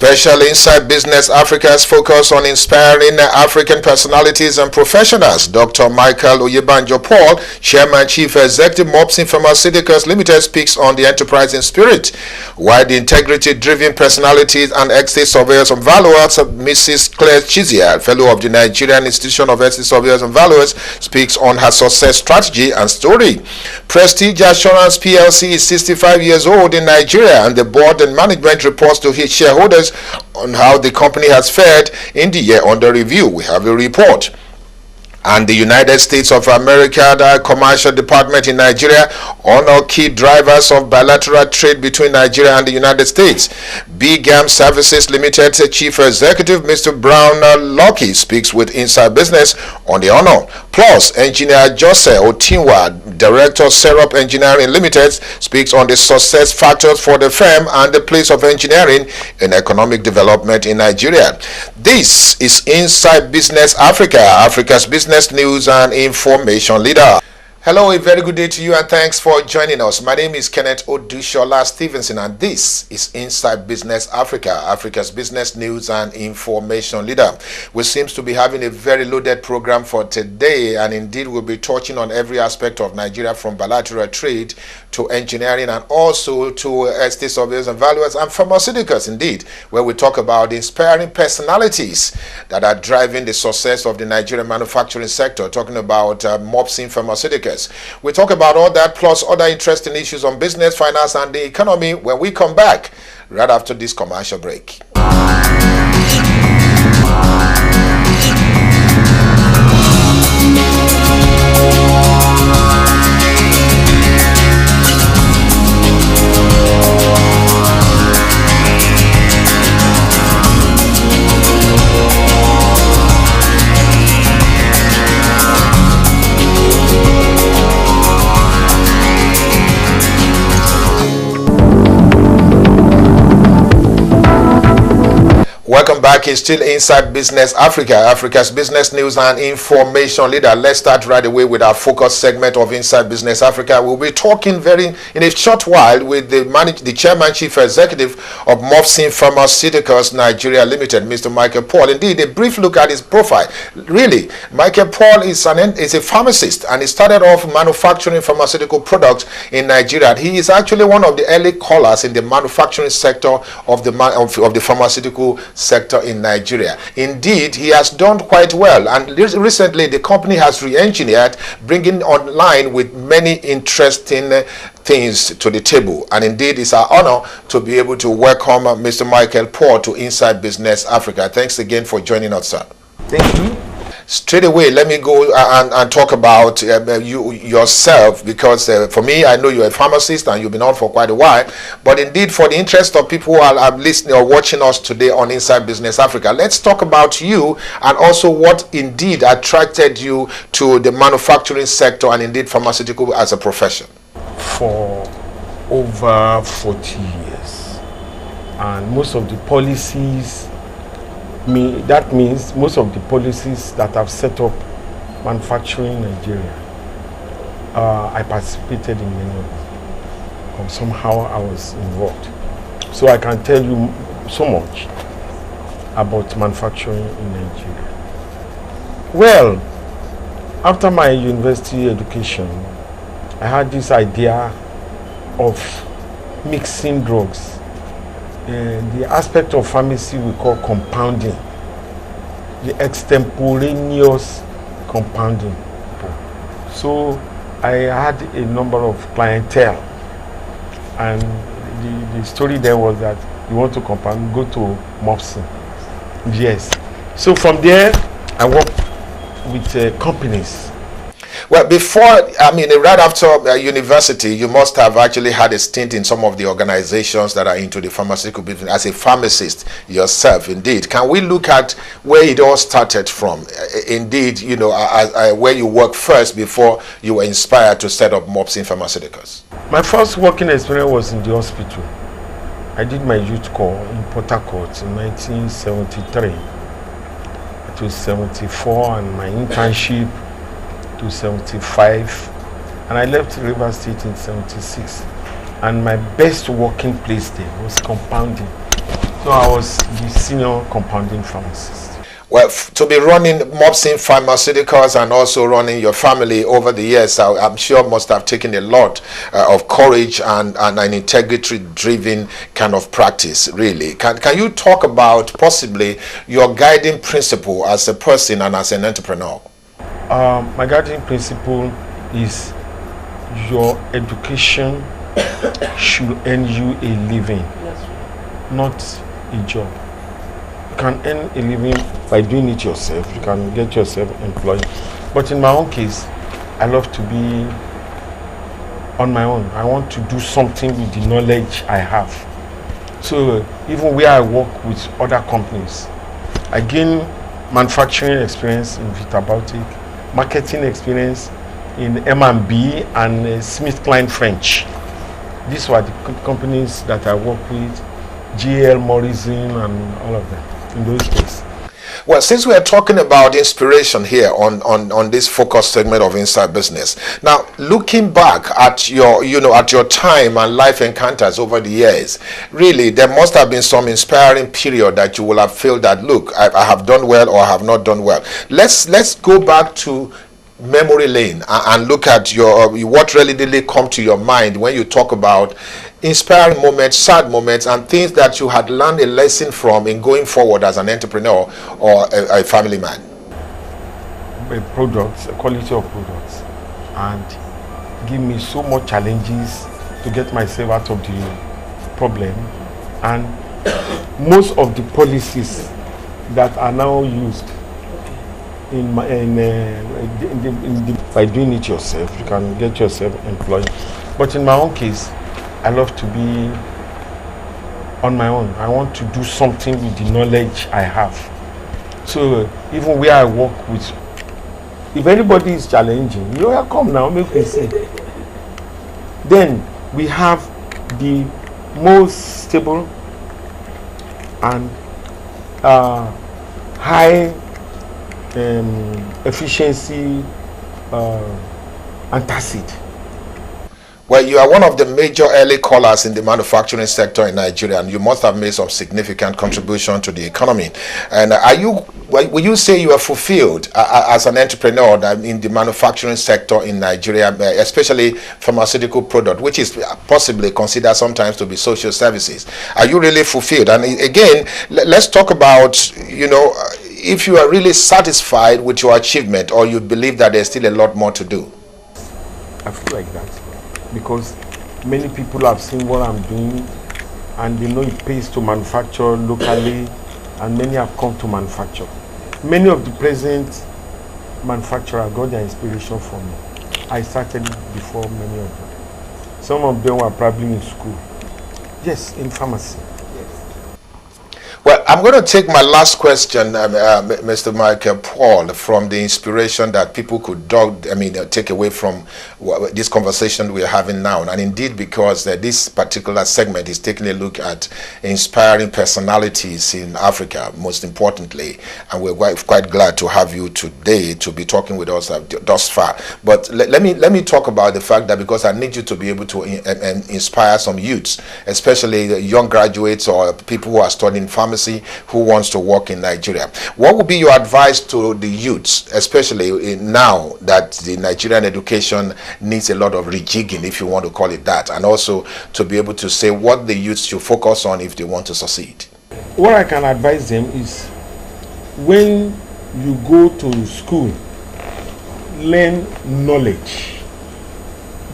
Special Inside Business Africa's focus on inspiring African personalities and professionals. Dr. Michael Oyebanjo Paul, Chairman Chief Executive Mopsin Pharmaceuticals Limited, speaks on the enterprising spirit, while the integrity-driven personalities and estate surveyors and valuers, Mrs. Claire Chizia, fellow of the Nigerian Institution of Estate Surveyors and Valuers, speaks on her success strategy and story. Prestige Assurance PLC is 65 years old in Nigeria, and the board and management reports to his shareholders on how the company has fared in the year under review. We have a report. And the United States of America, the Commercial Department in Nigeria, honor key drivers of bilateral trade between Nigeria and the United States. BGAM Services Limited Chief Executive Mr. Brown Loki speaks with Inside Business on the honor. Plus, Engineer Jose Otinwa, Director Syrup Engineering Limited, speaks on the success factors for the firm and the place of engineering in economic development in Nigeria. This is Inside Business Africa, Africa's business news and information leader. Hello, a very good day to you and thanks for joining us. My name is Kenneth Odushola Stevenson and this is Inside Business Africa, Africa's business news and information leader. We seem to be having a very loaded program for today, and indeed we'll be touching on every aspect of Nigeria, from bilateral trade to engineering and also to estate surveyors and valuers and pharmaceuticals, indeed, where we talk about the inspiring personalities that are driving the success of the Nigerian manufacturing sector, talking about Mopsin Pharmaceuticals. We talk about all that plus other interesting issues on business, finance and the economy when we come back right after this commercial break. Welcome back. It's still Inside Business Africa, Africa's business news and information leader. Let's start right away with our focus segment of Inside Business Africa. We'll be talking in a short while with the Chairman Chief Executive of Mopsin Pharmaceuticals Nigeria Limited, Mr. Michael Paul. Indeed, a brief look at his profile. Really, Michael Paul is a pharmacist, and he started off manufacturing pharmaceutical products in Nigeria. He is actually one of the early callers in the manufacturing sector of the pharmaceutical sector in Nigeria. Indeed, he has done quite well, and recently the company has re-engineered, bringing online with many interesting things to the table. And indeed, it's our honor to be able to welcome Mr. Michael Paul to Inside Business Africa. Thanks again for joining us, sir. Thank you. Straight away, let me go and talk about you yourself, because for me, I know you're a pharmacist and you've been on for quite a while. But indeed, for the interest of people who are listening or watching us today on Inside Business Africa, let's talk about you and also what indeed attracted you to the manufacturing sector and indeed pharmaceutical as a profession. For over 40 years, and most of the policies, that means most of the policies that have set up manufacturing in Nigeria, I participated in many of them. Or somehow I was involved. So I can tell you so much about manufacturing in Nigeria. Well, after my university education, I had this idea of mixing drugs. The aspect of pharmacy we call compounding, the extemporaneous compounding. So I had a number of clientele, and the story there was that you want to compound, go to Mopsin. Yes. So from there, I worked with companies. Well, right after university, you must have actually had a stint in some of the organizations that are into the pharmaceutical business as a pharmacist yourself, indeed. Can we look at where it all started from? Indeed, where you worked first before you were inspired to set up Mopsin Pharmaceuticals. My first working experience was in the hospital. I did my youth corps in Port Harcourt in 1973 to 74, and my internship to 75, and I left River State in 76, and my best working place there was compounding. So I was the senior compounding pharmacist. Well, to be running Mopsin Pharmaceuticals and also running your family over the years, I'm sure must have taken a lot of courage and an integrity-driven kind of practice, really. Can you talk about possibly your guiding principle as a person and as an entrepreneur? My guiding principle is your education should earn you a living, not a job. You can earn a living by doing it yourself. You can get yourself employed. But in my own case, I love to be on my own. I want to do something with the knowledge I have. So even where I work with other companies, I gain manufacturing experience in Vitabiotic, marketing experience in M&B and Smith Klein French. These were the companies that I work with, GL, Morrison, and all of them in those days. Well, since we are talking about inspiration here on this focus segment of Inside Business, now looking back at your time and life encounters over the years, really there must have been some inspiring period that you will have felt that, look, I have done well or I have not done well. Let's go back to memory lane and look at what really come to your mind when you talk about inspiring moments, sad moments, and things that you had learned a lesson from in going forward as an entrepreneur or a family man. Products, quality of products, and give me so much challenges to get myself out of the problem. And most of the policies that are now used by doing it yourself, you can get yourself employed. But in my own case, I love to be on my own. I want to do something with the knowledge I have. So even where I work with, if anybody is challenging, you will come now, make me see. Then we have the most stable and high efficiency antacid. Well, you are one of the major early callers in the manufacturing sector in Nigeria, and you must have made some significant contribution to the economy. And will you say you are fulfilled as an entrepreneur in the manufacturing sector in Nigeria, especially pharmaceutical product, which is possibly considered sometimes to be social services? Are you really fulfilled? And again, let's talk about, if you are really satisfied with your achievement, or you believe that there's still a lot more to do. I feel like that, because many people have seen what I'm doing and they know it pays to manufacture locally, and many have come to manufacture. Many of the present manufacturers got their inspiration from me. I started before many of them. Some of them were probably in school. Yes, in pharmacy. Well, I'm going to take my last question, Mr. Michael Paul, from the inspiration that people could take away from this conversation we're having now. And indeed, because this particular segment is taking a look at inspiring personalities in Africa, most importantly. And we're quite glad to have you today to be talking with us thus far. But let me talk about the fact that, because I need you to be able to inspire some youths, especially the young graduates or people who are studying pharmacy, who wants to work in Nigeria. What would be your advice to the youths, especially now that the Nigerian education needs a lot of rejigging, if you want to call it that, and also to be able to say what the youths should focus on if they want to succeed? What I can advise them is, when you go to school, learn knowledge,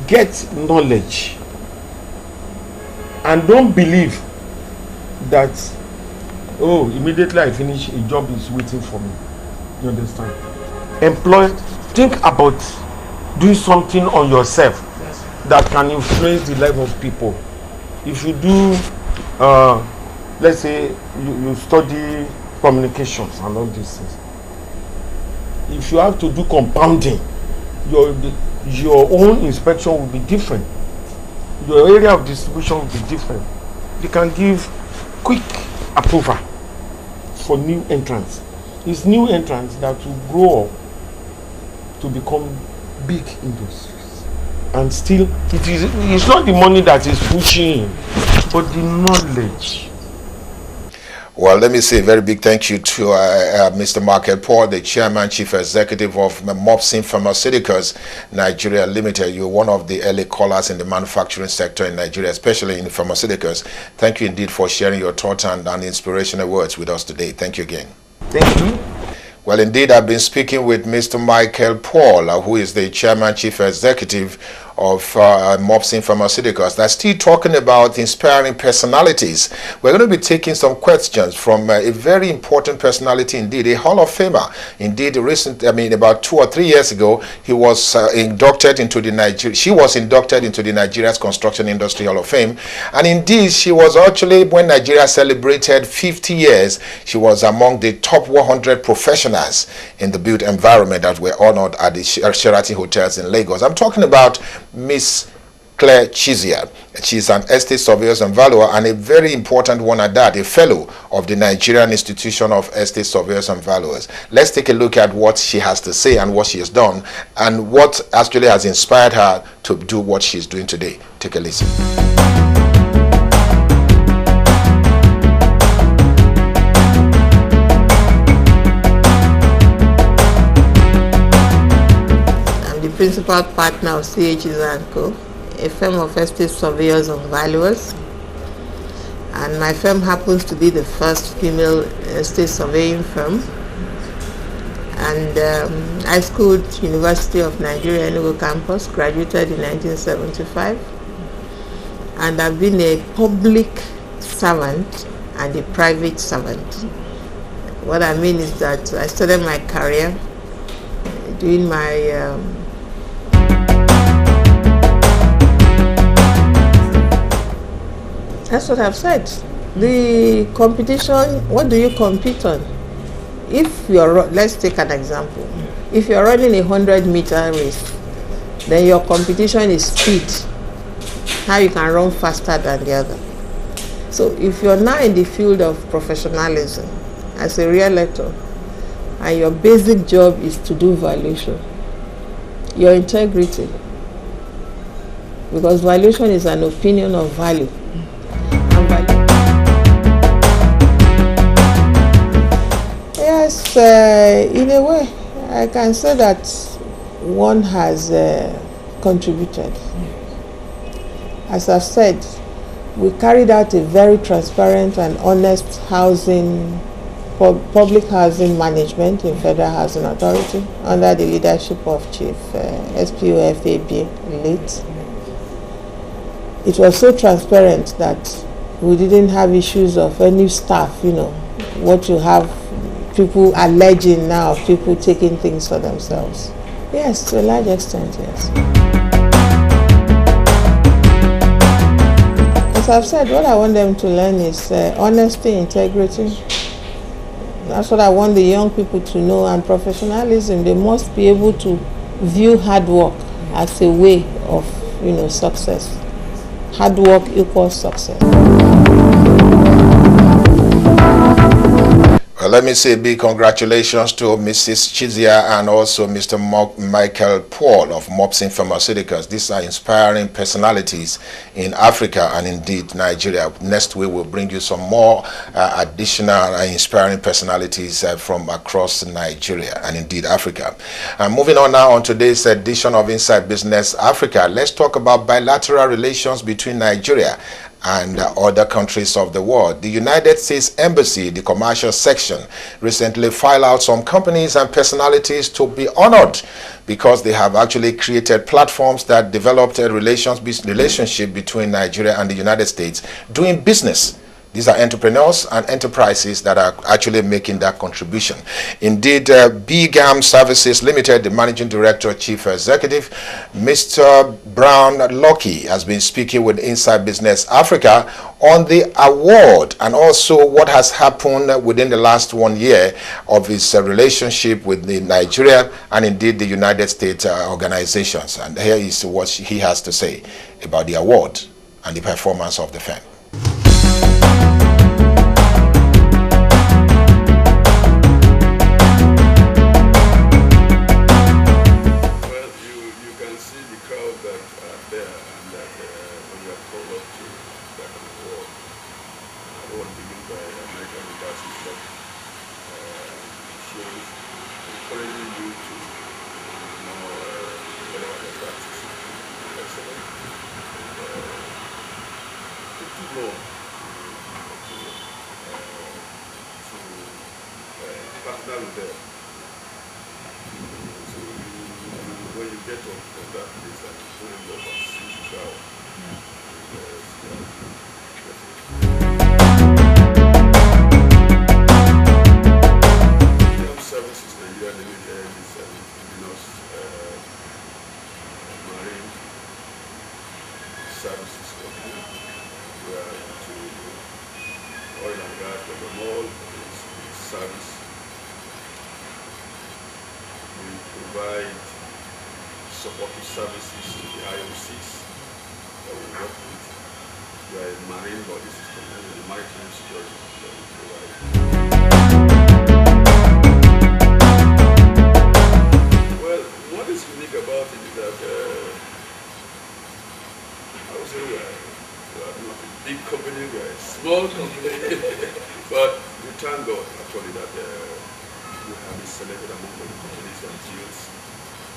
get knowledge, and don't believe that, oh, immediately I finish, a job is waiting for me. You understand? Think about doing something on yourself that can influence the life of people. If you do, let's say you study communications and all these things, if you have to do compounding, your own inspection will be different. Your area of distribution will be different. You can give quick approval for new entrants. It's new entrants that will grow up to become big industries. And still, it's not the money that is pushing, but the knowledge. Well, let me say a very big thank you to Mr. Michael Paul, the Chairman, Chief Executive of Mopsin Pharmaceuticals Nigeria Limited. You're one of the early callers in the manufacturing sector in Nigeria, especially in pharmaceuticals. Thank you indeed for sharing your thoughts and inspirational words with us today. Thank you again. Thank you. Well, indeed, I've been speaking with Mr. Michael Paul, who is the Chairman, Chief Executive of Mopsin Pharmaceuticals. That's still talking about inspiring personalities. We're going to be taking some questions from a very important personality indeed, a Hall of Famer. Indeed, about 2 or 3 years ago, he was inducted into the she was inducted into the Nigeria's Construction Industry Hall of Fame. And indeed, she was actually, when Nigeria celebrated 50 years, she was among the top 100 professionals in the built environment that were honored at the Sheraton Hotels in Lagos. I'm talking about Miss Claire Chizia. She's an estate surveyor and valuer, and a very important one at that, a fellow of the Nigerian Institution of Estate Surveyors and Valuers. Let's take a look at what she has to say and what she has done and what actually has inspired her to do what she's doing today. Take a listen. Principal partner of CH & Co, a firm of estate surveyors and valuers, and my firm happens to be the first female estate surveying firm. And I schooled University of Nigeria Enugu campus, graduated in 1975, and I've been a public servant and a private servant. What I mean is that I started my career doing my that's what I've said. The competition, what do you compete on? If you're, let's take an example. If you're running a 100-meter race, then your competition is speed. How you can run faster than the other. So if you're now in the field of professionalism as a realtor, and your basic job is to do valuation, your integrity, because valuation is an opinion of value. Yes, in a way, I can say that one has contributed. As I've said, we carried out a very transparent and honest public housing management in Federal Housing Authority under the leadership of Chief SPOFAB late. It was so transparent that we didn't have issues of any staff, what you have people alleging now, people taking things for themselves. Yes, to a large extent, yes. As I've said, what I want them to learn is honesty, integrity. That's what I want the young people to know, and professionalism. They must be able to view hard work as a way of, success. Hard work equals success. Well, let me say big congratulations to Mrs. Chizia and also Mr. Michael Paul of Mopsin Pharmaceuticals. These are inspiring personalities in Africa and indeed Nigeria. Next week we'll bring you some more additional inspiring personalities from across Nigeria and indeed Africa. And moving on now on today's edition of Inside Business Africa, let's talk about bilateral relations between Nigeria and other countries of the world. The United States Embassy, the commercial section, recently filed out some companies and personalities to be honored because they have actually created platforms that developed a relationship between Nigeria and the United States doing business. These are entrepreneurs and enterprises that are actually making that contribution. Indeed, BGAM Services Limited, the Managing Director, Chief Executive, Mr. Brown Loki, has been speaking with Inside Business Africa on the award and also what has happened within the last 1 year of his relationship with the Nigeria and indeed the United States organizations. And here is what he has to say about the award and the performance of the firm. award given by American embassies that shows encouraging you to know whatever the practice is excellent. To do more to partner with them. So when you get up from that place and you put in your shower. Services Nigeria Limited is an indigenous marine services company. We are into oil and gas, but the more is service. We provide supportive services to the IOCs that we work with. We are a marine body system and the maritime security that we provide. Well, what is unique about it is that I would say we are not a big company, we are a small company, but we thank God actually that we have been selected among the companies that deals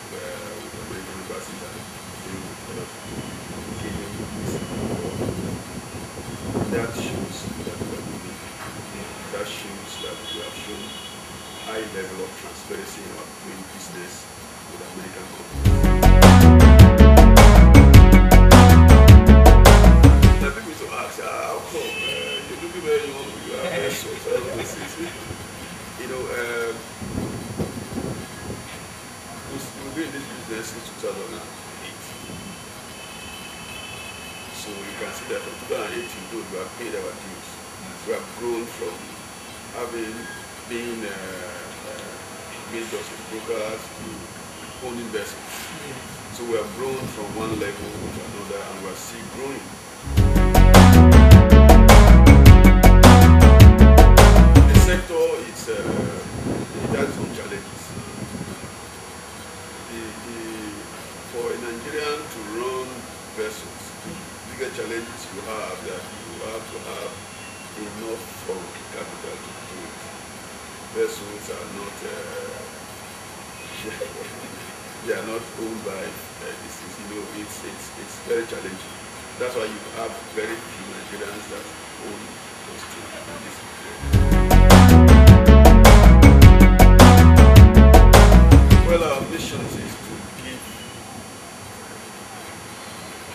with the American embassies and deal with other giving this award. That shows that we are unique. That shows that we have shown high level of transparency in our doing business with American companies. Now people used to ask, how come you're looking very young, you are very short, you know, we've been in this business since 2008. So you can see that from 2008 we have paid our dues. We have grown from having been just brokers to owning vessels. So we have grown from one level to another and we are still growing. The sector it has some challenges. For a Nigerian to run vessels, the bigger challenges you have that you have to have enough foreign capital to do it. Vessels are not they are not owned by this is, you know, it's very challenging. That's why you have very few Nigerians that own those two. Well, our mission is to give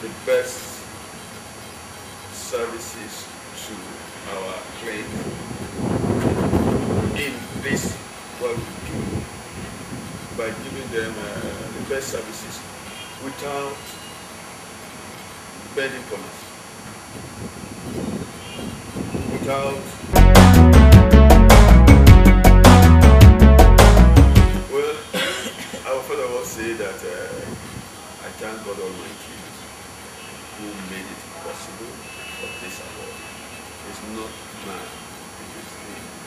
the best services to our clients in this what we do by giving them the best services without bending corners, without well, our father will say that I thank God Almighty who made it possible for this award. It's not man, it is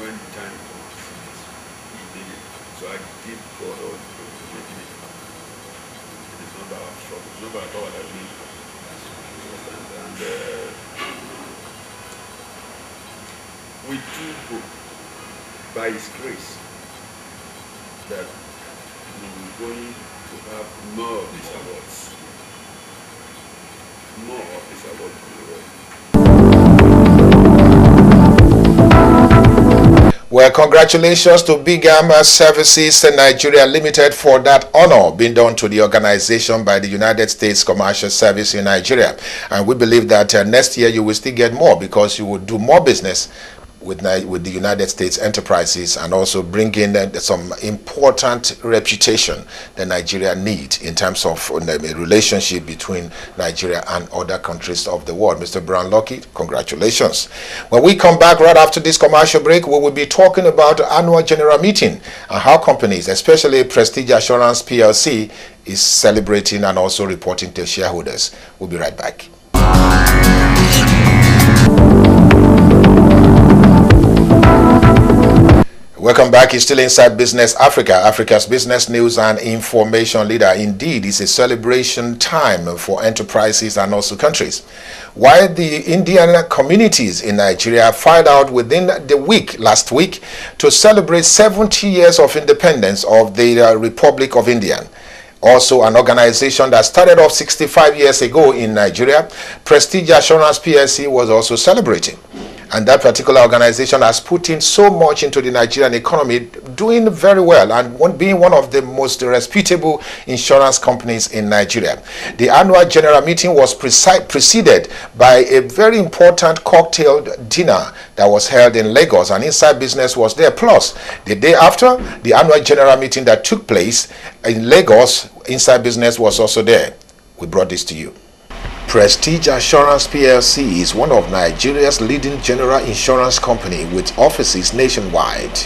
when the time comes, he did it. So I give God all the glory for making it happen. It is not by our struggle, it's not by our power that we and we do hope by His grace that we're going to have more of these awards. More of these awards in the world. Well, congratulations to Bigam Services Nigeria Limited for that honor being done to the organization by the United States Commercial Service in Nigeria. And we believe that next year you will still get more because you will do more business with the United States enterprises and also bring in some important reputation that Nigeria needs in terms of the relationship between Nigeria and other countries of the world. Mr. Loki, congratulations. When we come back right after this commercial break, we will be talking about the annual general meeting and how companies, especially Prestige Assurance PLC, is celebrating and also reporting to shareholders. We'll be right back. Welcome back. It's still Inside Business Africa, Africa's business news and information leader. Indeed, it's a celebration time for enterprises and also countries. While the Indian communities in Nigeria filed out within the last week, to celebrate 70 years of independence of the Republic of India. Also, an organization that started off 65 years ago in Nigeria, Prestige Assurance PLC, was also celebrating. And that particular organization has put in so much into the Nigerian economy, doing very well and being one of the most reputable insurance companies in Nigeria. The annual general meeting was preceded by a very important cocktail dinner that was held in Lagos, and Inside Business was there. Plus, the day after the annual general meeting that took place in Lagos, Inside Business was also there. We brought this to you. Prestige Assurance PLC is one of Nigeria's leading general insurance company with offices nationwide.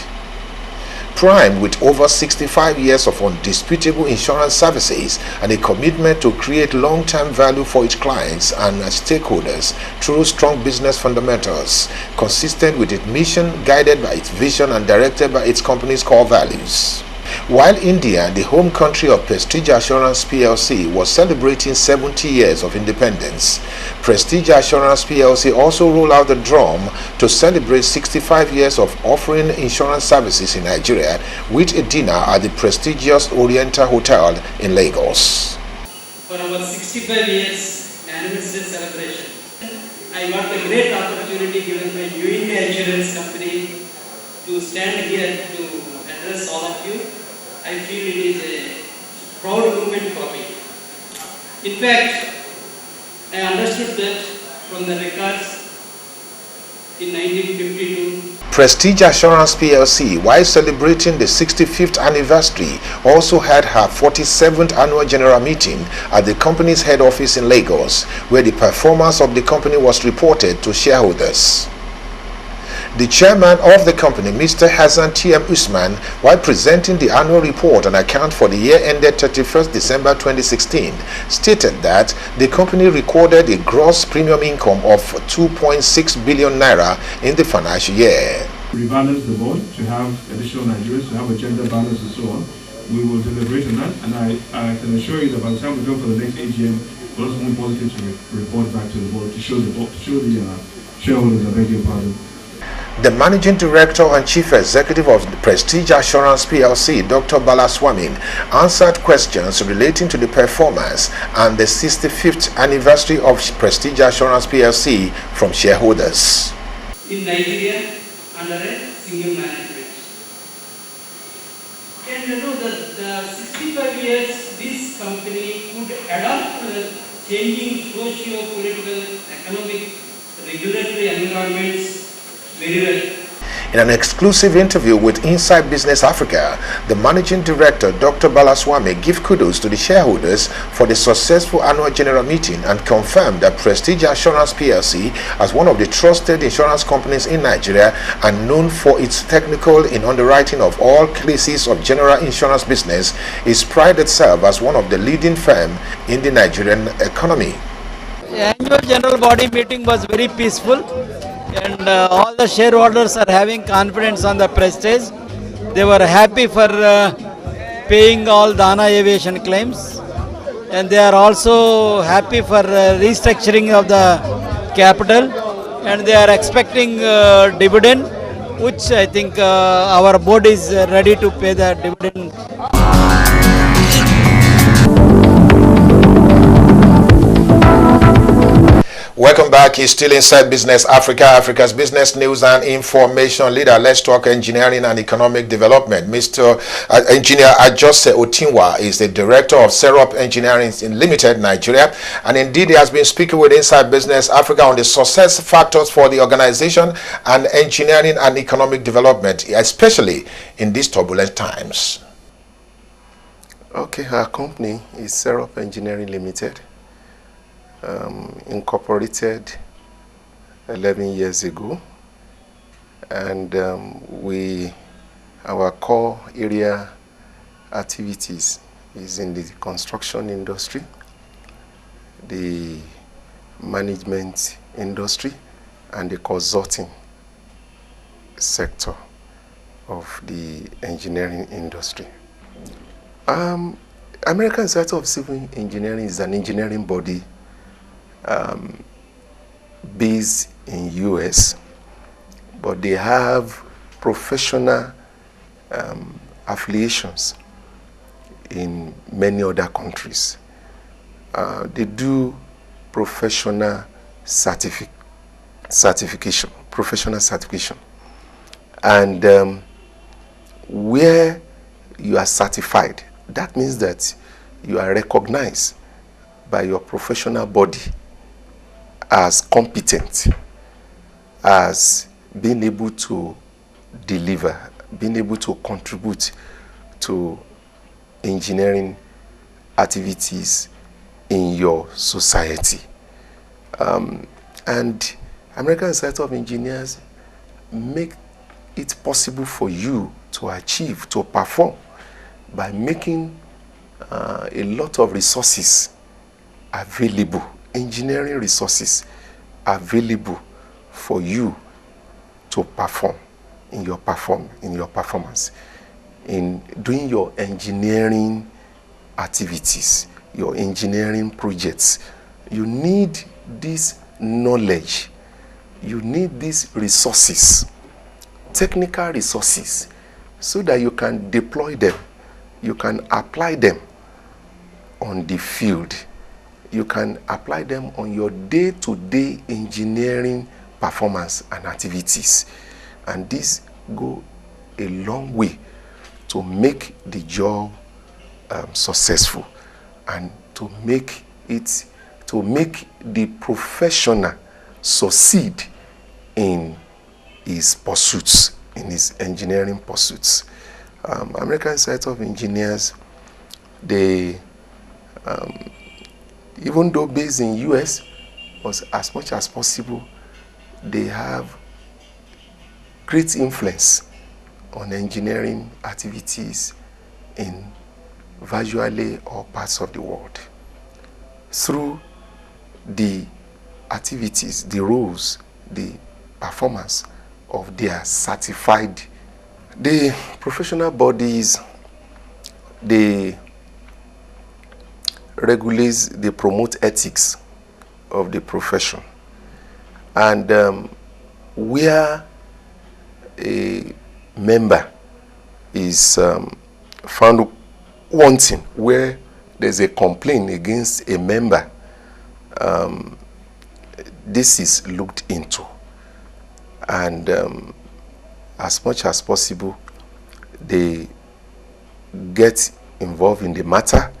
Primed with over 65 years of undisputable insurance services and a commitment to create long-term value for its clients and stakeholders through strong business fundamentals, consistent with its mission, guided by its vision and directed by its company's core values. While India, the home country of Prestige Assurance PLC, was celebrating 70 years of independence, Prestige Assurance PLC also rolled out the drum to celebrate 65 years of offering insurance services in Nigeria with a dinner at the prestigious Oriental Hotel in Lagos. For our 65 years anniversary celebration, I got a great opportunity given by Nigerian Assurance Company to stand here to address all of you. I feel it is a proud moment for me. In fact, I understood that from the records in 1952. Prestige Assurance PLC, while celebrating the 65th anniversary, also had her 47th annual general meeting at the company's head office in Lagos, where the performance of the company was reported to shareholders. The chairman of the company, Mr. Hassan T.M. Usman, while presenting the annual report and account for the year ended 31st December 2016, stated that the company recorded a gross premium income of 2.6 billion naira in the financial year. Rebalance the board to have additional Nigerians, to have a gender balance and so on. We will deliberate on that, and I can assure you that by the time we go for the next AGM, we'll also be positive to report back to the board to show the shareholders, I beg your pardon. The Managing Director and Chief Executive of Prestige Assurance PLC, Dr. Balaswamin, answered questions relating to the performance and the 65th anniversary of Prestige Assurance PLC from shareholders. In Nigeria, under a single management. And you know that the 65 years this company could adapt to the changing socio-political, economic, regulatory environments very well. In an exclusive interview with Inside Business Africa, the Managing Director, Dr. Balaswamy, gave kudos to the shareholders for the successful annual general meeting and confirmed that Prestige Assurance PLC, as one of the trusted insurance companies in Nigeria and known for its technical in underwriting of all classes of general insurance business, is prided itself as one of the leading firms in the Nigerian economy. The annual general body meeting was very peaceful. And all the shareholders are having confidence on the Prestige. They were happy for paying all Dana Aviation claims, and they are also happy for restructuring of the capital, and they are expecting dividend, which I think our board is ready to pay the dividend. Welcome back. He's still Inside Business Africa, Africa's business news and information leader. Let's talk engineering and economic development. Mr. Engineer Ajose Otinwa is the director of Serop Engineering Limited, Nigeria, and indeed he has been speaking with Inside Business Africa on the success factors for the organization and engineering and economic development, especially in these turbulent times. Okay, our company is Serop Engineering Limited. Incorporated 11 years ago, and our core area activities is in the construction industry, the management industry, and the consulting sector. of the engineering industry. American Society of Civil Engineering is an engineering body based in US, but they have professional affiliations in many other countries. They do professional certification, and where you are certified, that means that you are recognized by your professional body as competent, as being able to deliver, being able to contribute to engineering activities in your society. And American Society of Engineers make it possible for you to achieve, to perform, by making a lot of resources available, engineering resources available for you to perform in your performance, in doing your engineering activities, your engineering projects. You need this knowledge, you need these resources, technical resources, so that you can deploy them, you can apply them on the field, you can apply them on your day-to-day engineering performance and activities. And this go a long way to make the job successful, and to make the professional succeed in his pursuits, in his engineering pursuits. American Society of Engineers, they, even though based in US, but as much as possible, they have great influence on engineering activities in virtually all parts of the world through the activities, the roles, the performance of their certified. The professional bodies, they regulate, they promote ethics of the profession. And where a member is found wanting, where there's a complaint against a member, this is looked into, and as much as possible they get involved in the matter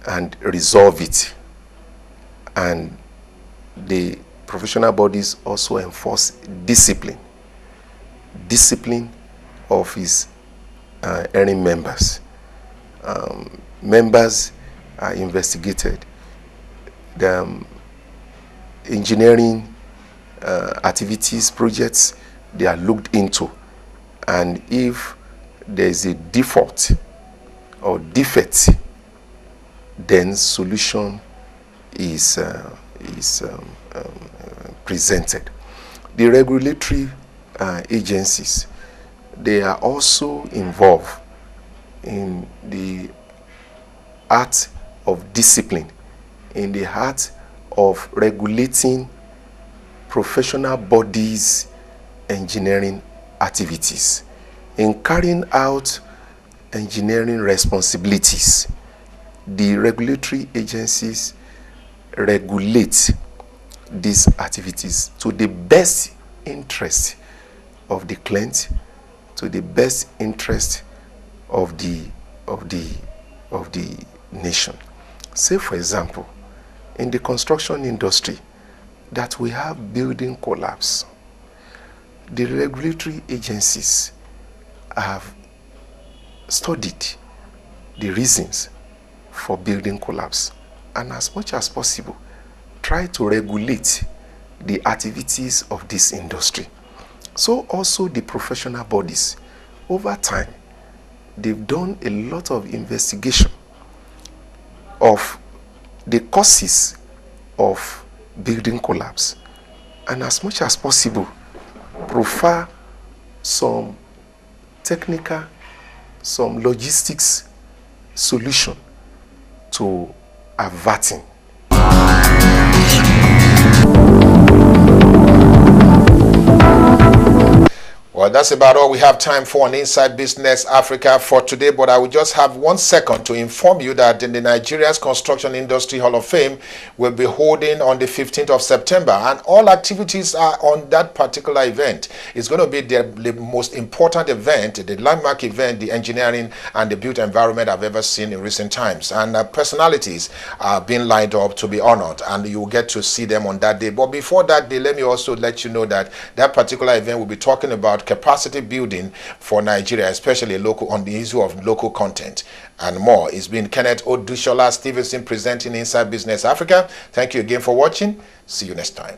and resolve it. And the professional bodies also enforce discipline of his earning members. Members are investigated. The engineering activities, projects, they are looked into, and if there is a default or defect, then solution is presented. The regulatory agencies, they are also involved in the art of discipline, in the art of regulating professional bodies' engineering activities, in carrying out engineering responsibilities. The regulatory agencies regulate these activities to the best interest of the client, to the best interest of the nation. Say, for example, in the construction industry, that we have building collapse. The regulatory agencies have studied the reasons for building collapse, and as much as possible try to regulate the activities of this industry. So also the professional bodies, over time, they've done a lot of investigation of the causes of building collapse, and as much as possible prefer some technical, some logistics solution to averting. Well, that's about all we have time for on Inside Business Africa for today, but I will just have 1 second to inform you that in the Nigeria's Construction Industry Hall of Fame will be holding on the 15th of September, and all activities are on that particular event. It's going to be the most important event, the landmark event, the engineering and the built environment I've ever seen in recent times, and personalities are being lined up to be honored, and you will get to see them on that day. But before that day, let me also let you know that that particular event will be talking about capacity building for Nigeria, especially local, on the issue of local content and more. It's been Kenneth Odushola Stevenson presenting Inside Business Africa. Thank you again for watching. See you next time.